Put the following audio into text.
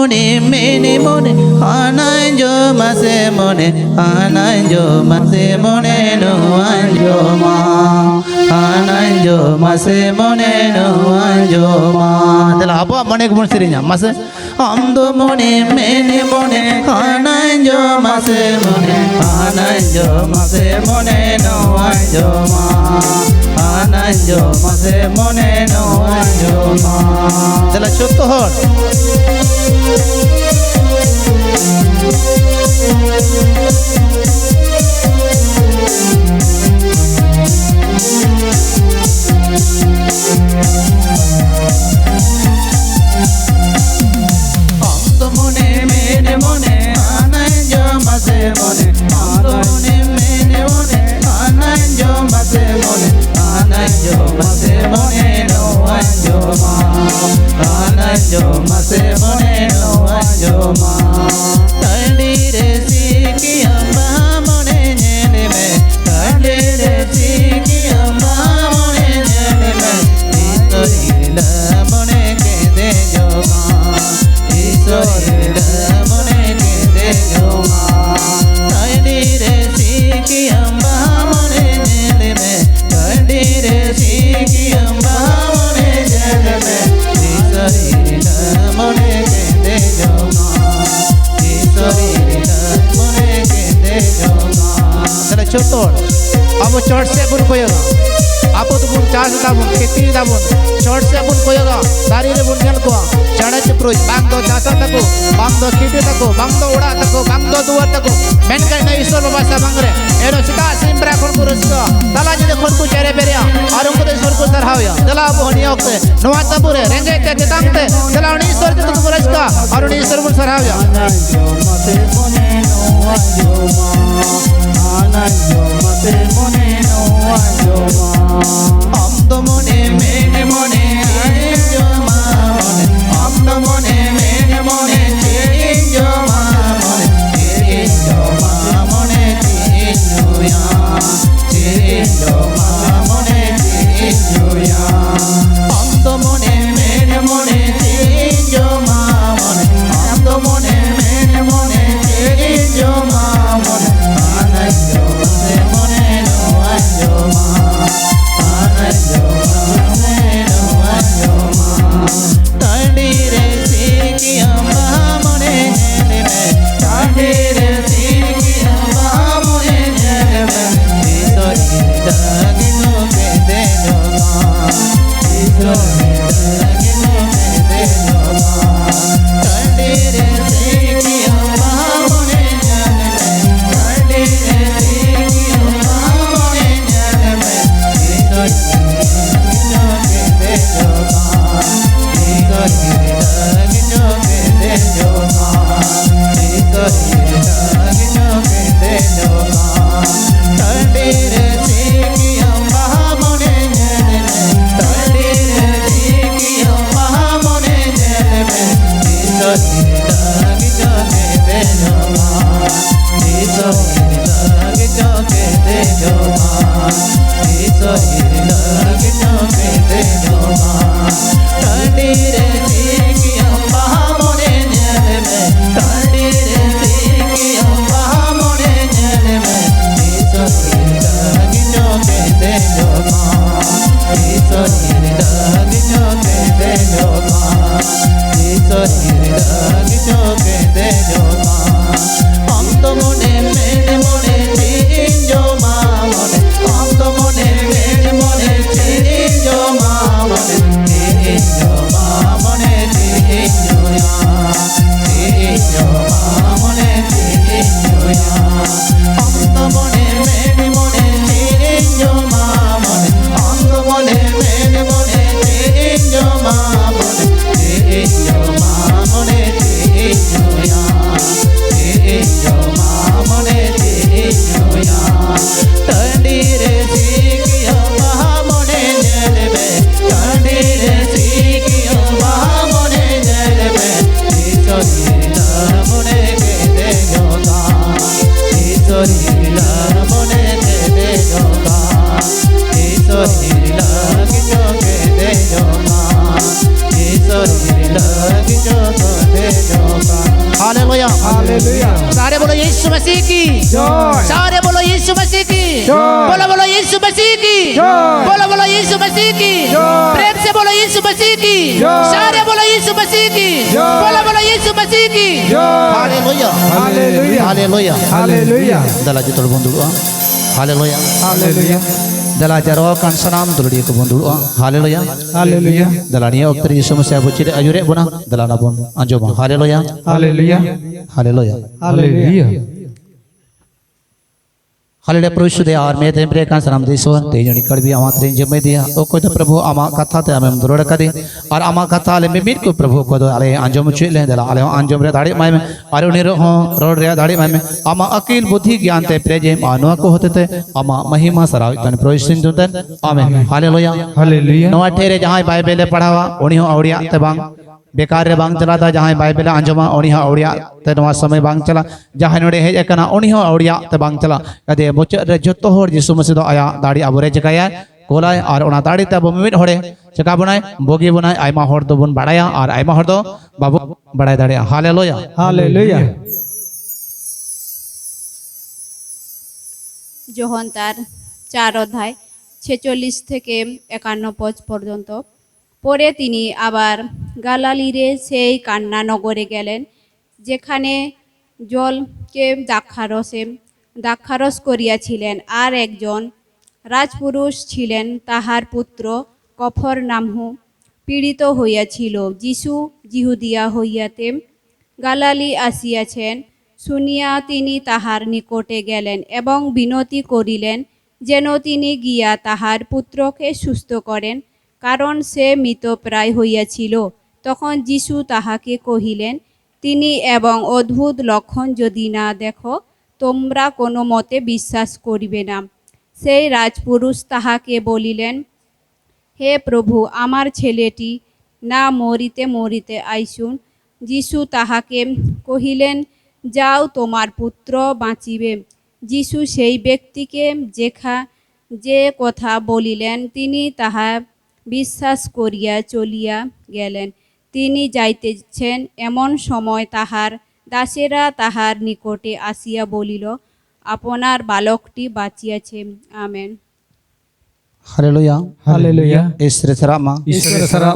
mone mene mone ananjo mase mone ananjo mase mone no anjo ma ananjo mase mone no anjo ma dela abo mone gumon sirinya mase amdo mone mene mone ananjo mase mone ananjo mase mone no anjo ma ananjo mase mone no anjo ma dela chotto hor amdo mone mene mone ananjo mase mone amdo mone mene mone ananjo mase mone ananjo mase mone no anjo ma ananjo mase mone no anjo ma tandire siki amba mone nyene me tandire siki amba mone nyene me isorila mone kede joga isorila mone kede joga tandire siki amba mone nyene me tandire siki amba mone nyene me isorila mone kede joga isorila mone kede joga tala chotor abo church se bun koyoga abo to bun charge da bun खेती da bun church se bun koyoga sari re bun nyal ko chada chipro bang do jasa tako bang do kiti tako bang do uda tako bang do duar tako men kai na ishwar baba sa bangre ero sita simbra kon kurusko tala jide kon ku chere beria arun ko ishwar ko sarhavya tala abo honi okte noa tabure renge te kitangte tala oni ishwar te kuruska arun ishwar bun sarhavya ananjo mate mone no anjo ma amdo mone mene mone anjo ma mone amdo mone mene mone chinjo ma mone chinjo ma mone chinjo ya chinjo ma mone chinjo ya amdo mone mene mone chinjo ma mone amdo mone mene mone chinjo ma mone ananjo mase mone no anjo ma ananjo mase no anjo ma tandire siki amba mone nyene me tandire siki amba mone nyene me isorila gino kede joga isorila gino kede joga tandire siki amba mone nyene me tandire siki amba mone nyene me isorila kede joga isorila gino kede joga isorila gino kede joga tandire siki amba mone nyene me tandire siki amba mone nyene me isorila gino kede joga isorila gino kede joga isorila gino kede joga tandire siki amba mone nyene me tandire siki amba mone nyene me isorila gino kede joga isorila gino kede joga isorila gino kede joga amdo mone mene mone chinjo ma mone amdo mone mene mone chinjo ma mone chinjo ma mone chinjo ya chinjo ma mone chinjo ya amdo mone mene mone chinjo ma mone amdo mone mene mone chinjo ma mone chinjo ma mone chinjo ya chinjo ma mone chinjo ya tandire siki amba mone nyene me tandire siki amba mone nyene me isorila mone kede joga isorila mone kede joga isorila gino kede joga isorila gino kede joga hallelujah hallelujah सारे बोलो यीशु मसीह की जय सारे बोलो यीशु मसीह की जय। बोलो बोलो यीशु मसीह की जय। बोलो बोलो यीशु मसीह की जय। प्रेम से बोलो यीशु मसीह की जय। सारे बोलो यीशु मसीह की जय। बोलो बोलो यीशु मसीह की जय। Hallelujah hallelujah hallelujah hallelujah dala jitul bondulu hallelujah hallelujah dala jaro kan sanam dulu ko bondulu hallelujah hallelujah dala ni oktri Yesus Masih bucire ajure buna dala na bon anjoma hallelujah hallelujah hallelujah hallelujah hallelujah प्रभु दे और मैं तेरे का सलाम देसो तेजनी कर भी आमा तेरे जमे दिया ओ को तो प्रभु आमा कथा ते हम दुरोड़ कदे और आमा कथा ले मिमिर को प्रभु को दो आले अंजम चुले दला आले अंजम रे दाड़ी माय में और उनी रो रोड रे दाड़ी माय में आमा अकील बुद्धि ज्ञान ते प्रेजे मानवा को होते ते आमा महिमा सराव तन प्रभु सिंधुतन आमेन हालेलुया हालेलुया नवा ठेरे जहां बाइबल पढ़ावा उनी हो औड़िया ते बांग बेकार रे बांग चला था जहां बाइबल अंजमा उनी हो औड़िया ते नवा समय बांग चला जहां नोडे हेज एकना उनी हो औड़िया ते बांग चला कदे मुच रे जतो होर यीशु मसीह दो आया दाड़ी अबरे जकाया कोलाय और ओना दाड़ी ते मिमिट होड़े चका बनाय बोगी बनाय आयमा होर दो बन बाड़ाया और आयमा होर दो बाबू बाड़ाय दाड़ी हालेलुया हालेलुया যোহন তার 4 অধ্যায় 46 থেকে 51 পদ পর্যন্ত পরে তিনি আবার গালালিরে সেই কান্না নগরে গেলেন যেখানে জলকে দ্রাক্ষারস করিয়াছিলেন আর একজন রাজপুরুষ ছিলেন তাহার পুত্র কফরনাহু পীড়িত হইয়াছিল যিশু জিহুদিয়া হইয়াতে গালালি আসিয়াছেন শুনিয়া তিনি তাহার নিকটে গেলেন এবং বিনতি করিলেন যেন তিনি গিয়া তাহার পুত্রকে সুস্থ করেন কারণ সে মৃতপ্রায় হইয়াছিল তখন যিশু তাহাকে কহিলেন তিনি এবং অদ্ভুত লক্ষণ যদি না দেখো তোমরা কোনো মতে বিশ্বাস করিবে না সেই রাজপুরুষ তাহাকে বলিলেন হে প্রভু আমার ছেলেটি না মরিতে মরিতে আইসুন যিশু তাহাকে কহিলেন যাও তোমার পুত্র বাঁচিবে যিশু সেই ব্যক্তিকে যে কথা বলিলেন তিনি তাহা বিশ্বাস করিয়া চলিয়া গেলেন তিনি যাইতেছেন এমন সময় তাহার দাসেরা তাহার নিকটে আসিয়া বলিল আপনার বালকটি বাঁচিয়াছে আমেন हालेलुया हालेलुया ईश्वर सरामा ईश्वर सरामा